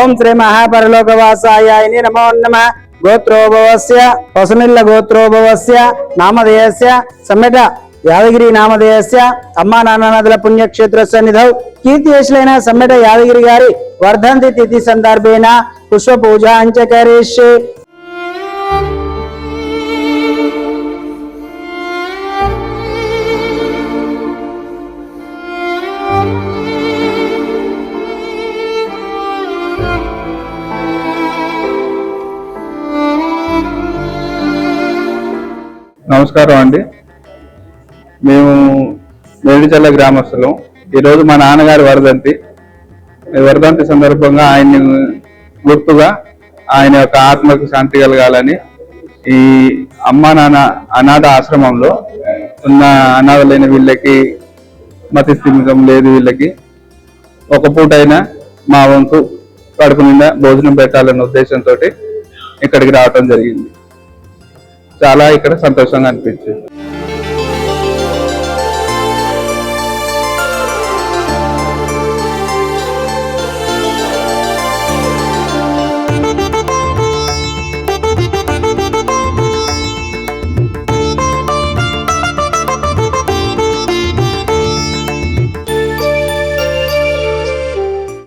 ఓం శ్రీ మహాపరలోకవాసాయ నమో నమః. గోత్రోభవస్య పసునిల్ల గోత్రోభవస్య నామధేయస్య సమ్మెట యాదగిరి నామధేయస్య అమ్మా నాన్ననదుల పుణ్యక్షేత్ర సన్నిధౌ కీర్తియశులైన సమ్మెట యాదగిరి గారి వర్ధంతి తిథి సందర్భేన పుష్ప పూజ అంచకరిష్యే. నమస్కారం అండి. మేము మేడిచల్ల గ్రామస్తులం. ఈరోజు మా నాన్నగారి వర్ధంతి సందర్భంగా ఆయన్ని గుర్తుగా ఆయన యొక్క ఆత్మకు శాంతి కలగాలని ఈ అమ్మా నాన్న అనాథ ఆశ్రమంలో ఉన్న అనాథలైన వీళ్ళకి మతి స్థిమితం లేదు, వీళ్ళకి ఒక పూటైనా మా వంతు కడుపు నిండా భోజనం పెట్టాలన్న ఉద్దేశంతో ఇక్కడికి రావటం జరిగింది. చాలా ఇక్కడ సంతోషంగా అనిపించింది.